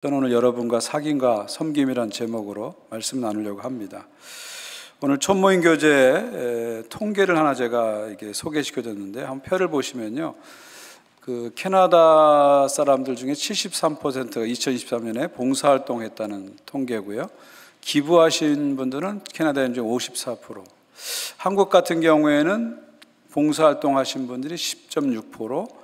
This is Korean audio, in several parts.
저는 오늘 여러분과 사귐과 섬김이란 제목으로 말씀 나누려고 합니다. 오늘 첫 모임 교재 통계를 하나 제가 이게 소개시켜줬는데 한번 표를 보시면요, 그 캐나다 사람들 중에 73%가 2023년에 봉사활동했다는 통계고요. 기부하신 분들은 캐나다인 중 54%. 한국 같은 경우에는 봉사활동하신 분들이 10.6%,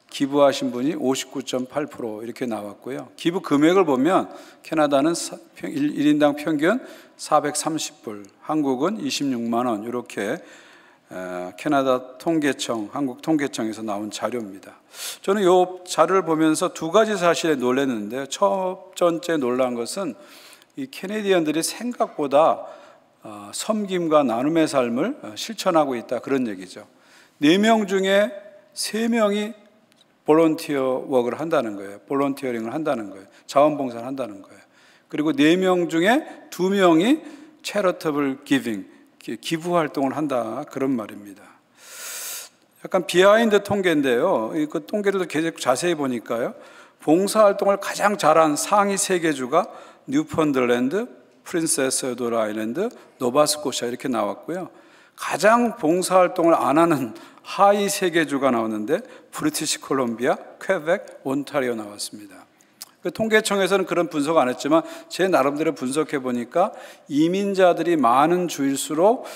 기부하신 분이 59.8% 이렇게 나왔고요. 기부 금액을 보면 캐나다는 1인당 평균 430불, 한국은 26만 원 이렇게 캐나다 통계청, 한국 통계청에서 나온 자료입니다. 저는 이 자료를 보면서 두 가지 사실에 놀랐는데요. 첫 번째 놀란 것은 이 캐네디언들이 생각보다 섬김과 나눔의 삶을 실천하고 있다, 그런 얘기죠. 4명 중에 3명이 볼런티어 워크를 한다는 거예요. 볼런티어링을 한다는 거예요. 자원봉사를 한다는 거예요. 그리고 4명 중에 2명이 체리터블 기빙, 기부 활동을 한다, 그런 말입니다. 약간 비하인드 통계인데요. 그 통계를 계속 자세히 보니까요, 봉사활동을 가장 잘한 상위 3개 주가 뉴펀들랜드, 프린세스 에드워드 아일랜드, 노바스코샤 이렇게 나왔고요. 가장 봉사활동을 안 하는 하위 3개 주가 나왔는데 브리티시 콜롬비아, 퀘벡, 온타리오 나왔습니다. 그 통계청에서는 그런 분석 안 했지만 제 나름대로 분석해 보니까 이민자들이 많은 주일수록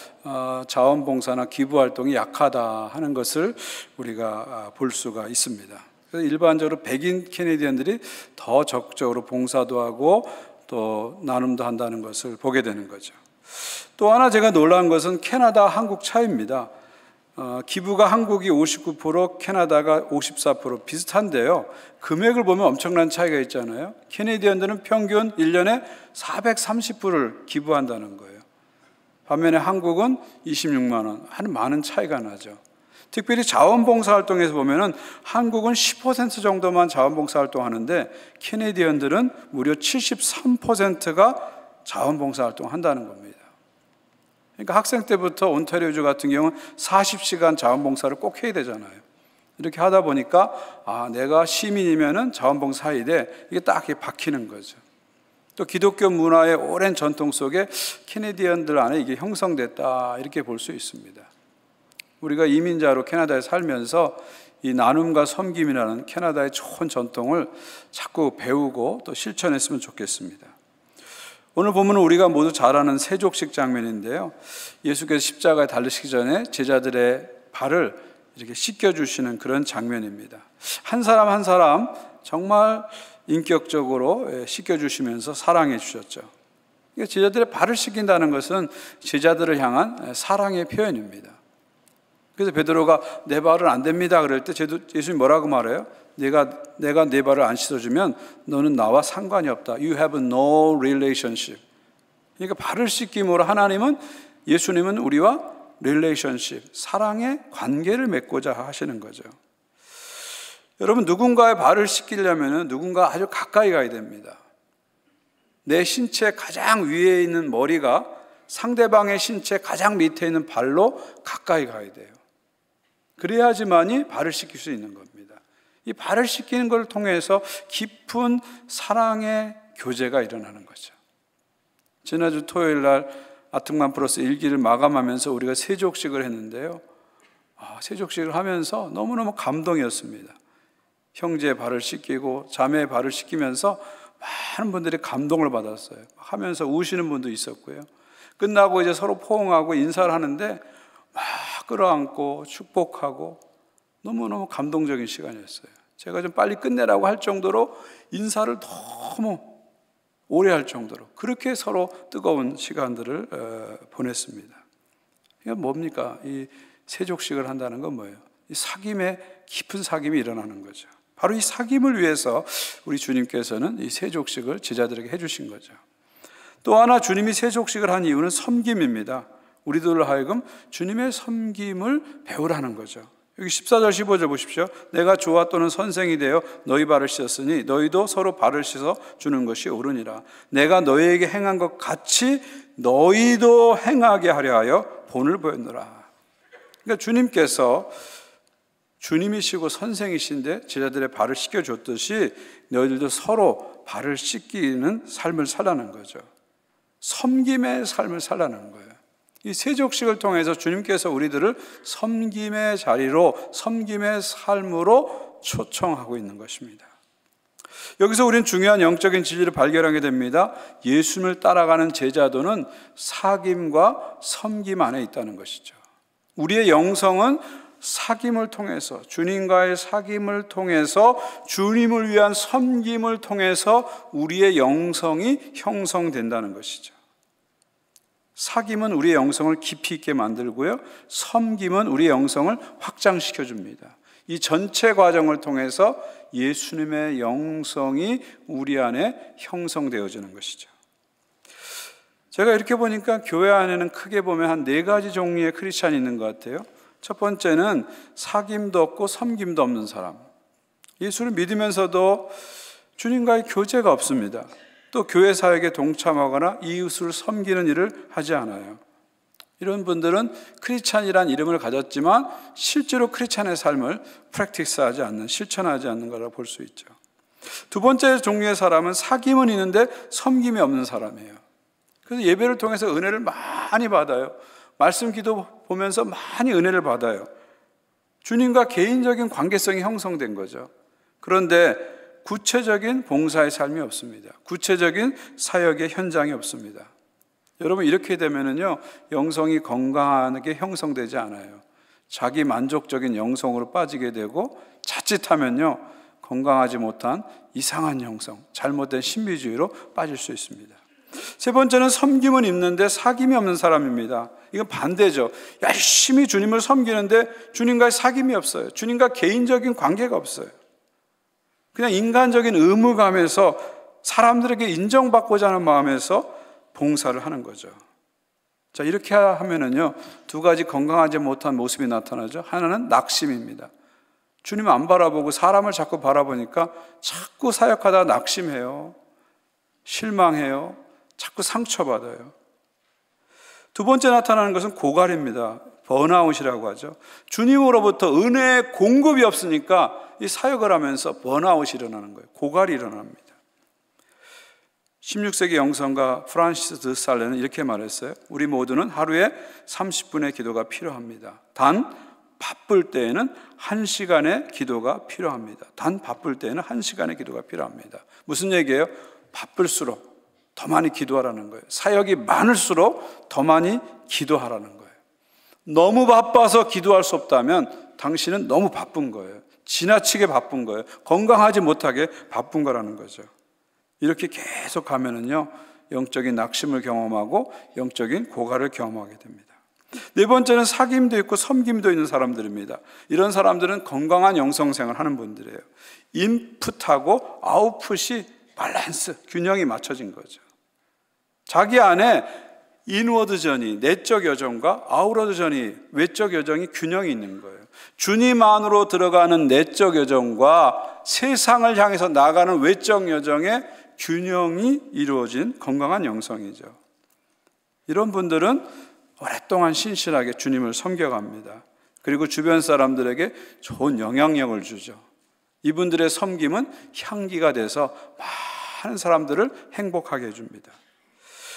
자원봉사나 기부활동이 약하다 하는 것을 우리가 볼 수가 있습니다. 그래서 일반적으로 백인 캐네디언들이 더 적극적으로 봉사도 하고 또 나눔도 한다는 것을 보게 되는 거죠. 또 하나 제가 놀란 것은 캐나다, 한국 차이입니다. 기부가 한국이 59%, 캐나다가 54% 비슷한데요. 금액을 보면 엄청난 차이가 있잖아요. 캐네디언들은 평균 1년에 430불을 기부한다는 거예요. 반면에 한국은 26만 원, 한 많은 차이가 나죠. 특별히 자원봉사활동에서 보면은 한국은 10% 정도만 자원봉사활동하는데 캐네디언들은 무려 73%가 자원봉사활동 한다는 겁니다. 그러니까 학생 때부터 온타리오주 같은 경우는 40시간 자원봉사를 꼭 해야 되잖아요. 이렇게 하다 보니까 내가 시민이면은 자원봉사 해야 돼, 이게 딱 박히는 거죠. 또 기독교 문화의 오랜 전통 속에 캐네디언들 안에 이게 형성됐다, 이렇게 볼 수 있습니다. 우리가 이민자로 캐나다에 살면서 이 나눔과 섬김이라는 캐나다의 좋은 전통을 자꾸 배우고 또 실천했으면 좋겠습니다. 오늘 보면은 우리가 모두 잘 아는 세족식 장면인데요. 예수께서 십자가에 달리시기 전에 제자들의 발을 이렇게 씻겨주시는 그런 장면입니다. 한 사람 한 사람 정말 인격적으로 씻겨주시면서 사랑해 주셨죠. 제자들의 발을 씻긴다는 것은 제자들을 향한 사랑의 표현입니다. 그래서 베드로가 내 발은 안 됩니다 그럴 때 예수님이 뭐라고 말해요? 내가 내 발을 안 씻어주면 너는 나와 상관이 없다. You have no relationship. 그러니까 발을 씻김으로 예수님은 우리와 relationship, 사랑의 관계를 맺고자 하시는 거죠. 여러분, 누군가의 발을 씻기려면 누군가 아주 가까이 가야 됩니다. 내 신체 가장 위에 있는 머리가 상대방의 신체 가장 밑에 있는 발로 가까이 가야 돼요. 그래야지만이 발을 씻길 수 있는 겁니다. 이 발을 씻기는 걸 통해서 깊은 사랑의 교제가 일어나는 거죠. 지난주 토요일 날 아특만 플러스 1기를 마감하면서 우리가 세족식을 했는데요. 세족식을 하면서 너무너무 감동이었습니다. 형제의 발을 씻기고 자매의 발을 씻기면서 많은 분들이 감동을 받았어요. 하면서 우시는 분도 있었고요. 끝나고 이제 서로 포옹하고 인사를 하는데 막 끌어안고 축복하고 너무너무 감동적인 시간이었어요. 제가 좀 빨리 끝내라고 할 정도로 인사를 너무 오래 할 정도로 그렇게 서로 뜨거운 시간들을 보냈습니다. 이게 뭡니까? 이 세족식을 한다는 건 뭐예요? 이 사귐의 깊은 사귐이 일어나는 거죠. 바로 이 사귐을 위해서 우리 주님께서는 이 세족식을 제자들에게 해주신 거죠. 또 하나 주님이 세족식을 한 이유는 섬김입니다. 우리들로 하여금 주님의 섬김을 배우라는 거죠. 여기 14절 15절 보십시오. 내가 주와 또는 선생이 되어 너희 발을 씻었으니 너희도 서로 발을 씻어 주는 것이 옳으니라. 내가 너희에게 행한 것 같이 너희도 행하게 하려 하여 본을 보였노라. 그러니까 주님께서 주님이시고 선생이신데 제자들의 발을 씻겨줬듯이 너희들도 서로 발을 씻기는 삶을 살라는 거죠. 섬김의 삶을 살라는 거예요. 이 세족식을 통해서 주님께서 우리들을 섬김의 자리로, 섬김의 삶으로 초청하고 있는 것입니다. 여기서 우리는 중요한 영적인 진리를 발견하게 됩니다. 예수님을 따라가는 제자도는 사귐과 섬김 안에 있다는 것이죠. 우리의 영성은 사귐을 통해서, 주님과의 사귐을 통해서, 주님을 위한 섬김을 통해서 우리의 영성이 형성된다는 것이죠. 사귐은 우리의 영성을 깊이 있게 만들고요, 섬김은 우리의 영성을 확장시켜 줍니다. 이 전체 과정을 통해서 예수님의 영성이 우리 안에 형성되어지는 것이죠. 제가 이렇게 보니까 교회 안에는 크게 보면 한 4가지 종류의 크리스찬이 있는 것 같아요. 첫 번째는 사귐도 없고 섬김도 없는 사람. 예수를 믿으면서도 주님과의 교제가 없습니다. 또 교회 사역에 동참하거나 이웃을 섬기는 일을 하지 않아요. 이런 분들은 크리스찬이란 이름을 가졌지만 실제로 크리스찬의 삶을 프랙티스하지 않는, 실천하지 않는 거라고 볼 수 있죠. 두 번째 종류의 사람은 사귐은 있는데 섬김이 없는 사람이에요. 그래서 예배를 통해서 은혜를 많이 받아요. 말씀 기도 보면서 많이 은혜를 받아요. 주님과 개인적인 관계성이 형성된 거죠. 그런데 구체적인 봉사의 삶이 없습니다. 구체적인 사역의 현장이 없습니다. 여러분, 이렇게 되면은요, 영성이 건강하게 형성되지 않아요. 자기 만족적인 영성으로 빠지게 되고, 자칫하면요, 건강하지 못한 이상한 영성, 잘못된 신비주의로 빠질 수 있습니다. 세 번째는 섬김은 있는데 사귐이 없는 사람입니다. 이건 반대죠. 열심히 주님을 섬기는데 주님과의 사귐이 없어요. 주님과 개인적인 관계가 없어요. 그냥 인간적인 의무감에서, 사람들에게 인정받고자 하는 마음에서 봉사를 하는 거죠. 자, 이렇게 하면은요, 2가지 건강하지 못한 모습이 나타나죠. 하나는 낙심입니다. 주님 안 바라보고 사람을 자꾸 바라보니까 자꾸 사역하다가 낙심해요. 실망해요. 자꾸 상처받아요. 두 번째 나타나는 것은 고갈입니다. 번아웃이라고 하죠. 주님으로부터 은혜의 공급이 없으니까 이 사역을 하면서 번아웃이 일어나는 거예요. 고갈이 일어납니다. 16세기 영성가 프란시스 드 살레는 이렇게 말했어요. 우리 모두는 하루에 30분의 기도가 필요합니다. 단 바쁠 때에는 1시간의 기도가 필요합니다. 단 바쁠 때에는 1시간의 기도가 필요합니다. 무슨 얘기예요? 바쁠수록 더 많이 기도하라는 거예요. 사역이 많을수록 더 많이 기도하라는 거예요. 너무 바빠서 기도할 수 없다면 당신은 너무 바쁜 거예요. 지나치게 바쁜 거예요. 건강하지 못하게 바쁜 거라는 거죠. 이렇게 계속 가면은요, 영적인 낙심을 경험하고 영적인 고갈을 경험하게 됩니다. 네 번째는 사귐도 있고 섬김도 있는 사람들입니다. 이런 사람들은 건강한 영성생활을 하는 분들이에요. 인풋하고 아웃풋이 밸런스, 균형이 맞춰진 거죠. 자기 안에 인워드전이, 내적 여정과 아웃워드전이, 외적 여정이 균형이 있는 거예요. 주님 안으로 들어가는 내적 여정과 세상을 향해서 나가는 외적 여정의 균형이 이루어진 건강한 영성이죠. 이런 분들은 오랫동안 신실하게 주님을 섬겨갑니다. 그리고 주변 사람들에게 좋은 영향력을 주죠. 이분들의 섬김은 향기가 돼서 많은 사람들을 행복하게 해줍니다.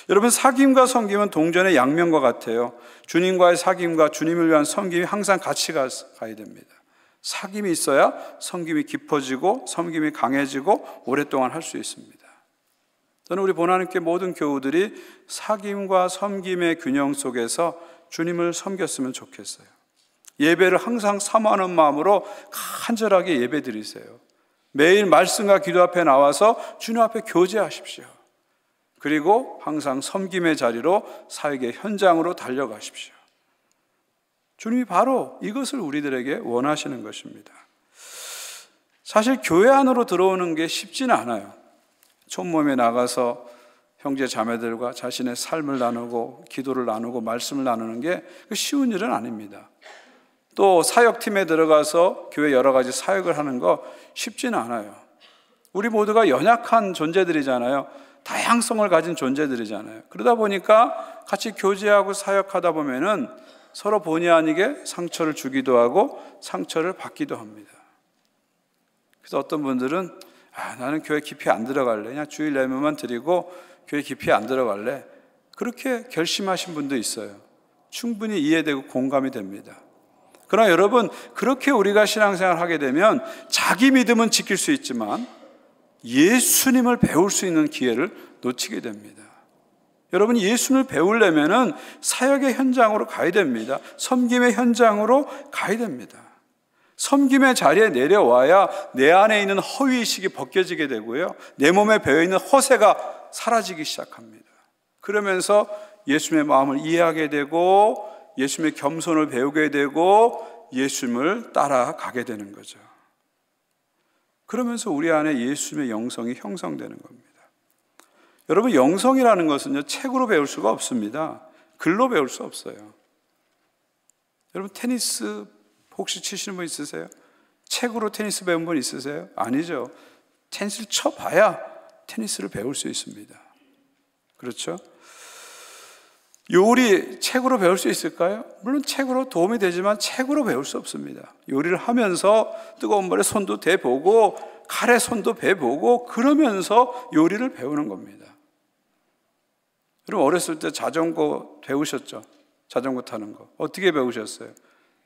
여러분, 사귐과 섬김은 동전의 양면과 같아요. 주님과의 사귐과 주님을 위한 섬김이 항상 같이 가야 됩니다. 사귐이 있어야 섬김이 깊어지고 섬김이 강해지고 오랫동안 할 수 있습니다. 저는 우리 보나님교회 모든 교우들이 사귐과 섬김의 균형 속에서 주님을 섬겼으면 좋겠어요. 예배를 항상 사모하는 마음으로 간절하게 예배 드리세요. 매일 말씀과 기도 앞에 나와서 주님 앞에 교제하십시오. 그리고 항상 섬김의 자리로 사역의 현장으로 달려가십시오. 주님이 바로 이것을 우리들에게 원하시는 것입니다. 사실 교회 안으로 들어오는 게 쉽지는 않아요. 촌몸에 나가서 형제 자매들과 자신의 삶을 나누고 기도를 나누고 말씀을 나누는 게 쉬운 일은 아닙니다. 또 사역팀에 들어가서 교회 여러 가지 사역을 하는 거 쉽지는 않아요. 우리 모두가 연약한 존재들이잖아요. 다양성을 가진 존재들이잖아요. 그러다 보니까 같이 교제하고 사역하다 보면은 서로 본의 아니게 상처를 주기도 하고 상처를 받기도 합니다. 그래서 어떤 분들은 나는 교회 깊이 안 들어갈래. 그냥 주일 예배만 드리고 교회 깊이 안 들어갈래. 그렇게 결심하신 분도 있어요. 충분히 이해되고 공감이 됩니다. 그러나 여러분, 그렇게 우리가 신앙생활을 하게 되면 자기 믿음은 지킬 수 있지만 예수님을 배울 수 있는 기회를 놓치게 됩니다. 여러분, 예수님을 배우려면은 사역의 현장으로 가야 됩니다. 섬김의 현장으로 가야 됩니다. 섬김의 자리에 내려와야 내 안에 있는 허위의식이 벗겨지게 되고요, 내 몸에 배어있는 허세가 사라지기 시작합니다. 그러면서 예수님의 마음을 이해하게 되고 예수님의 겸손을 배우게 되고 예수님을 따라가게 되는 거죠. 그러면서 우리 안에 예수님의 영성이 형성되는 겁니다. 여러분, 영성이라는 것은요, 책으로 배울 수가 없습니다. 글로 배울 수 없어요. 여러분, 테니스 혹시 치시는 분 있으세요? 책으로 테니스 배운 분 있으세요? 아니죠. 테니스를 쳐봐야 테니스를 배울 수 있습니다. 그렇죠? 요리 책으로 배울 수 있을까요? 물론 책으로 도움이 되지만 책으로 배울 수 없습니다. 요리를 하면서 뜨거운 물에 손도 대보고 칼에 손도 대보고 그러면서 요리를 배우는 겁니다. 여러분, 어렸을 때 자전거 배우셨죠? 자전거 타는 거 어떻게 배우셨어요?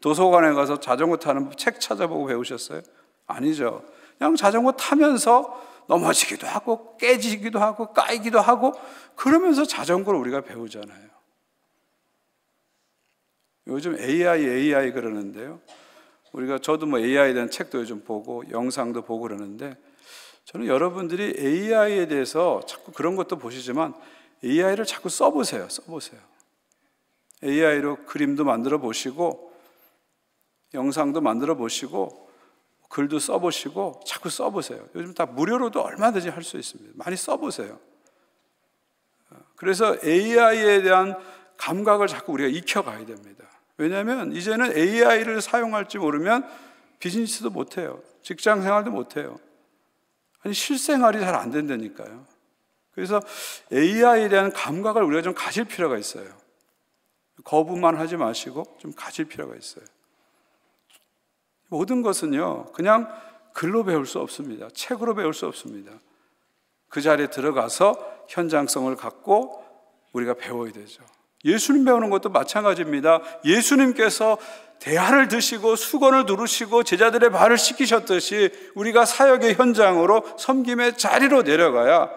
도서관에 가서 자전거 타는 책 찾아보고 배우셨어요? 아니죠. 그냥 자전거 타면서 넘어지기도 하고 깨지기도 하고 까이기도 하고 그러면서 자전거를 우리가 배우잖아요. 요즘 AI 그러는데요, 저도 뭐 AI에 대한 책도 요즘 보고 영상도 보고 그러는데, 저는 여러분들이 AI에 대해서 자꾸 그런 것도 보시지만 AI를 자꾸 써보세요. AI로 그림도 만들어 보시고 영상도 만들어 보시고 글도 써보시고 자꾸 써보세요. 요즘 다 무료로도 얼마든지 할 수 있습니다. 많이 써보세요. 그래서 AI에 대한 감각을 자꾸 우리가 익혀가야 됩니다. 왜냐하면 이제는 AI를 사용할지 모르면 비즈니스도 못해요. 직장생활도 못해요. 아니, 실생활이 잘 안 된다니까요. 그래서 AI에 대한 감각을 우리가 좀 가질 필요가 있어요. 거부만 하지 마시고 좀 가질 필요가 있어요. 모든 것은요, 그냥 글로 배울 수 없습니다. 책으로 배울 수 없습니다. 그 자리에 들어가서 현장성을 갖고 우리가 배워야 되죠. 예수님 배우는 것도 마찬가지입니다. 예수님께서 대야를 드시고 수건을 누르시고 제자들의 발을 씻기셨듯이 우리가 사역의 현장으로 섬김의 자리로 내려가야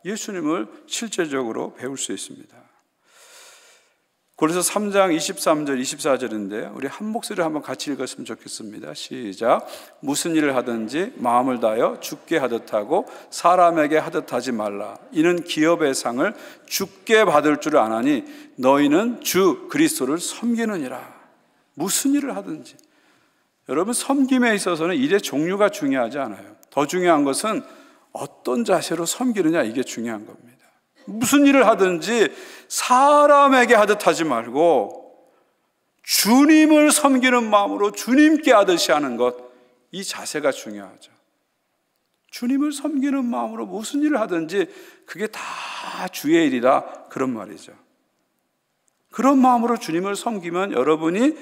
예수님을 실제적으로 배울 수 있습니다. 고린도서 3장 23절 24절인데 우리 한 목소리로 한번 같이 읽었으면 좋겠습니다. 시작. 무슨 일을 하든지 마음을 다하여 주께 하듯 하고 사람에게 하듯 하지 말라. 이는 기업의 상을 주께 받을 줄 아나니 너희는 주 그리스도를 섬기느니라. 무슨 일을 하든지. 여러분, 섬김에 있어서는 일의 종류가 중요하지 않아요. 더 중요한 것은 어떤 자세로 섬기느냐, 이게 중요한 겁니다. 무슨 일을 하든지 사람에게 하듯 하지 말고 주님을 섬기는 마음으로 주님께 하듯이 하는 것, 이 자세가 중요하죠. 주님을 섬기는 마음으로 무슨 일을 하든지 그게 다 주의 일이다, 그런 말이죠. 그런 마음으로 주님을 섬기면 여러분이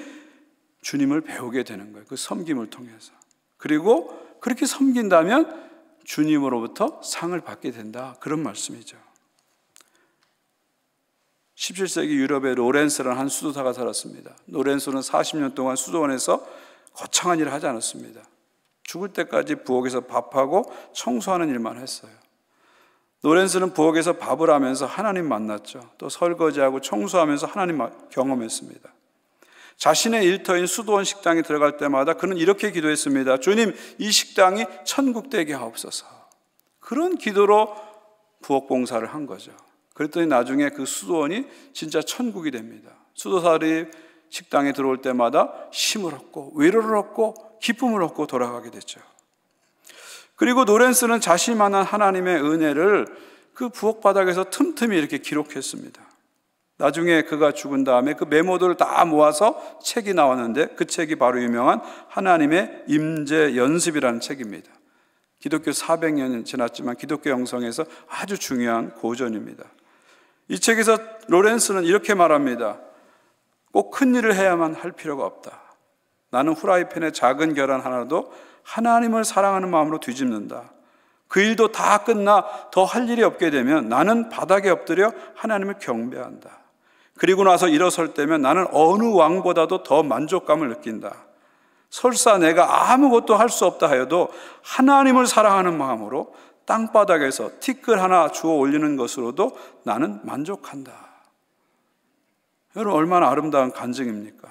주님을 배우게 되는 거예요. 그 섬김을 통해서. 그리고 그렇게 섬긴다면 주님으로부터 상을 받게 된다, 그런 말씀이죠. 17세기 유럽에 로렌스라는 한 수도사가 살았습니다. 로렌스는 40년 동안 수도원에서 거창한 일을 하지 않았습니다. 죽을 때까지 부엌에서 밥하고 청소하는 일만 했어요. 로렌스는 부엌에서 밥을 하면서 하나님 만났죠. 또 설거지하고 청소하면서 하나님 경험했습니다. 자신의 일터인 수도원 식당에 들어갈 때마다 그는 이렇게 기도했습니다. 주님, 이 식당이 천국 되게 하옵소서. 그런 기도로 부엌 봉사를 한 거죠. 그랬더니 나중에 그 수도원이 진짜 천국이 됩니다. 수도사들이 식당에 들어올 때마다 힘을 얻고 위로를 얻고 기쁨을 얻고 돌아가게 됐죠. 그리고 로렌스는 자신이 만난 하나님의 은혜를 그 부엌 바닥에서 틈틈이 이렇게 기록했습니다. 나중에 그가 죽은 다음에 그 메모들을 다 모아서 책이 나왔는데 그 책이 바로 유명한 하나님의 임재 연습이라는 책입니다. 기독교 400년이 지났지만 기독교 영성에서 아주 중요한 고전입니다. 이 책에서 로렌스는 이렇게 말합니다. 꼭 큰 일을 해야만 할 필요가 없다. 나는 후라이팬의 작은 계란 하나도 하나님을 사랑하는 마음으로 뒤집는다. 그 일도 다 끝나 더 할 일이 없게 되면 나는 바닥에 엎드려 하나님을 경배한다. 그리고 나서 일어설 때면 나는 어느 왕보다도 더 만족감을 느낀다. 설사 내가 아무것도 할 수 없다 하여도 하나님을 사랑하는 마음으로 땅바닥에서 티끌 하나 주워 올리는 것으로도 나는 만족한다. 여러분, 얼마나 아름다운 간증입니까?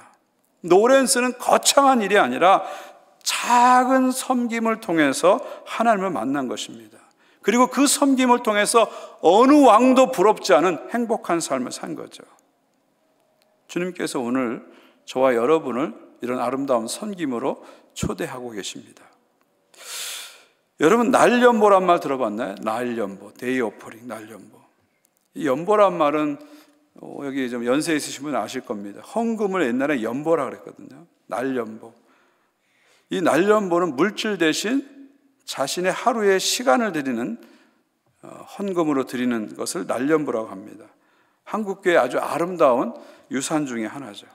노래는 쓰는 거창한 일이 아니라 작은 섬김을 통해서 하나님을 만난 것입니다. 그리고 그 섬김을 통해서 어느 왕도 부럽지 않은 행복한 삶을 산 거죠. 주님께서 오늘 저와 여러분을 이런 아름다운 섬김으로 초대하고 계십니다. 여러분, 날연보란 말 들어봤나요? 날연보, 데이 오퍼링, 날연보. 이 연보란 말은 여기 좀 연세 있으신 분은 아실 겁니다. 헌금을 옛날에 연보라 그랬거든요. 날연보. 이 날연보는 물질 대신 자신의 하루의 시간을 드리는 헌금으로 드리는 것을 날연보라고 합니다. 한국교회의 아주 아름다운 유산 중에 하나죠.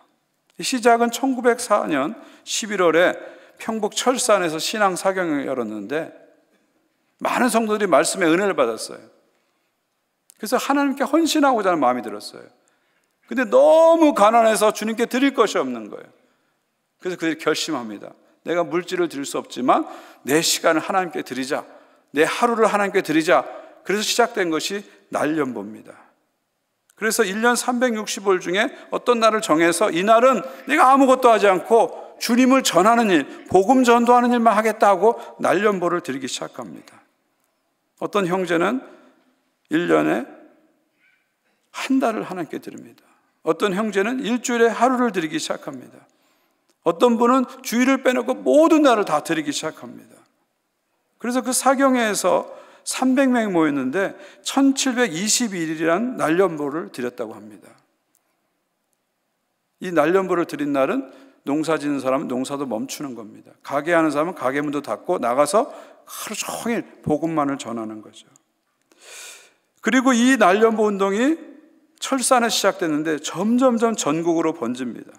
시작은 1904년 11월에 평북 철산에서 신앙 사경을 열었는데 많은 성도들이 말씀의 은혜를 받았어요. 그래서 하나님께 헌신하고자 하는 마음이 들었어요. 근데 너무 가난해서 주님께 드릴 것이 없는 거예요. 그래서 그들이 결심합니다. 내가 물질을 드릴 수 없지만 내 시간을 하나님께 드리자. 내 하루를 하나님께 드리자. 그래서 시작된 것이 날연보입니다. 그래서 1년 365일 중에 어떤 날을 정해서 이 날은 내가 아무것도 하지 않고 주님을 전하는 일, 복음 전도하는 일만 하겠다고 날연보를 드리기 시작합니다. 어떤 형제는 1년에 한 달을 하나님께 드립니다. 어떤 형제는 일주일에 하루를 드리기 시작합니다. 어떤 분은 주일을 빼놓고 모든 날을 다 드리기 시작합니다. 그래서 그 사경회에서 300명이 모였는데 1721일이라는 날연보를 드렸다고 합니다. 이 날연보를 드린 날은 농사 짓는 사람은 농사도 멈추는 겁니다. 가게 하는 사람은 가게 문도 닫고 나가서 하루 종일 복음만을 전하는 거죠. 그리고 이 날연보 운동이 철산에 시작됐는데 점점점 전국으로 번집니다.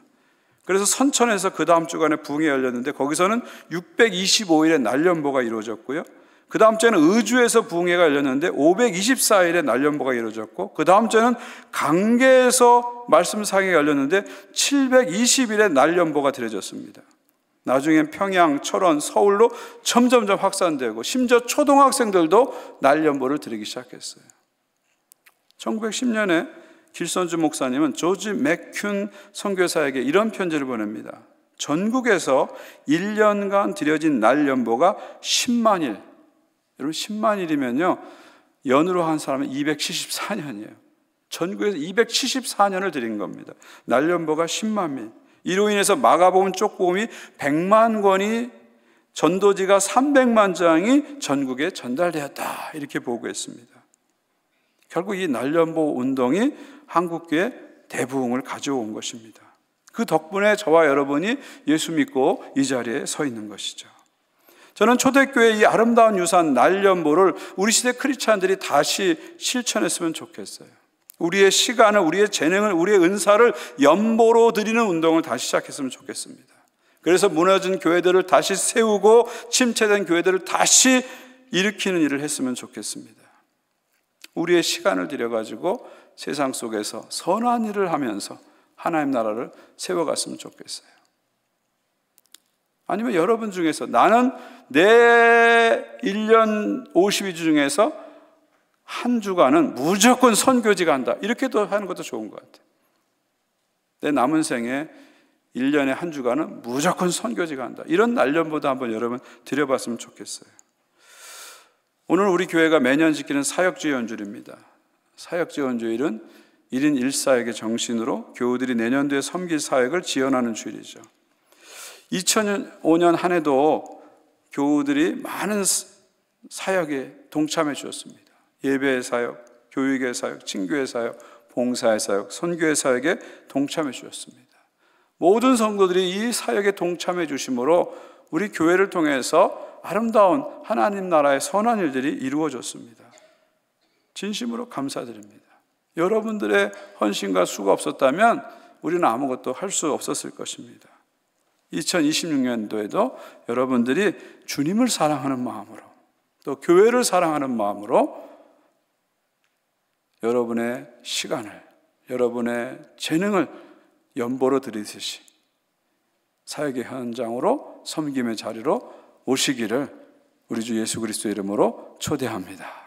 그래서 선천에서 그 다음 주간에 부흥회 열렸는데 거기서는 625일의 날연보가 이루어졌고요. 그 다음 주에는 의주에서 부흥회가 열렸는데 524일의 날연보가 이루어졌고 그 다음 주에는 강계에서 말씀 상회가 열렸는데 720일의 날연보가 드려졌습니다. 나중엔 평양, 철원, 서울로 점점점 확산되고 심지어 초등학생들도 날연보를 드리기 시작했어요. 1910년에 길선주 목사님은 조지 맥큐 선교사에게 이런 편지를 보냅니다. 전국에서 1년간 드려진 날연보가 10만 일. 여러분 10만 일이면요 연으로 한 사람은 274년이에요. 전국에서 274년을 드린 겁니다. 날연보가 10만 명. 이로 인해서 마가복음 쪽복음이 100만 권이 전도지가 300만 장이 전국에 전달되었다 이렇게 보고했습니다. 결국 이 날연보 운동이 한국교회 대부흥을 가져온 것입니다. 그 덕분에 저와 여러분이 예수 믿고 이 자리에 서 있는 것이죠. 저는 초대교회의 이 아름다운 유산 날연보를 우리 시대 크리스찬들이 다시 실천했으면 좋겠어요. 우리의 시간을, 우리의 재능을, 우리의 은사를 연보로 드리는 운동을 다시 시작했으면 좋겠습니다. 그래서 무너진 교회들을 다시 세우고 침체된 교회들을 다시 일으키는 일을 했으면 좋겠습니다. 우리의 시간을 들여가지고 세상 속에서 선한 일을 하면서 하나님 나라를 세워갔으면 좋겠어요. 아니면 여러분 중에서 나는 내 1년 52주 중에서 한 주간은 무조건 선교지 간다. 이렇게도 하는 것도 좋은 것 같아요. 내 남은 생에 1년에 한 주간은 무조건 선교지 간다. 이런 날연보도 한번 여러분 드려봤으면 좋겠어요. 오늘 우리 교회가 매년 지키는 사역주의 연주일입니다. 사역주의 연주일은 1인 1사역의 정신으로 교우들이 내년도에 섬길 사역을 지원하는 주일이죠. 2005년 한 해도 교우들이 많은 사역에 동참해 주었습니다. 예배의 사역, 교육의 사역, 친교의 사역, 봉사의 사역, 선교의 사역에 동참해 주셨습니다. 모든 성도들이 이 사역에 동참해 주심으로 우리 교회를 통해서 아름다운 하나님 나라의 선한 일들이 이루어졌습니다. 진심으로 감사드립니다. 여러분들의 헌신과 수가 없었다면 우리는 아무것도 할 수 없었을 것입니다. 2026년도에도 여러분들이 주님을 사랑하는 마음으로 또 교회를 사랑하는 마음으로 여러분의 시간을, 여러분의 재능을 연보로 드리듯이 사역의 현장으로 섬김의 자리로 오시기를 우리 주 예수 그리스도의 이름으로 초대합니다.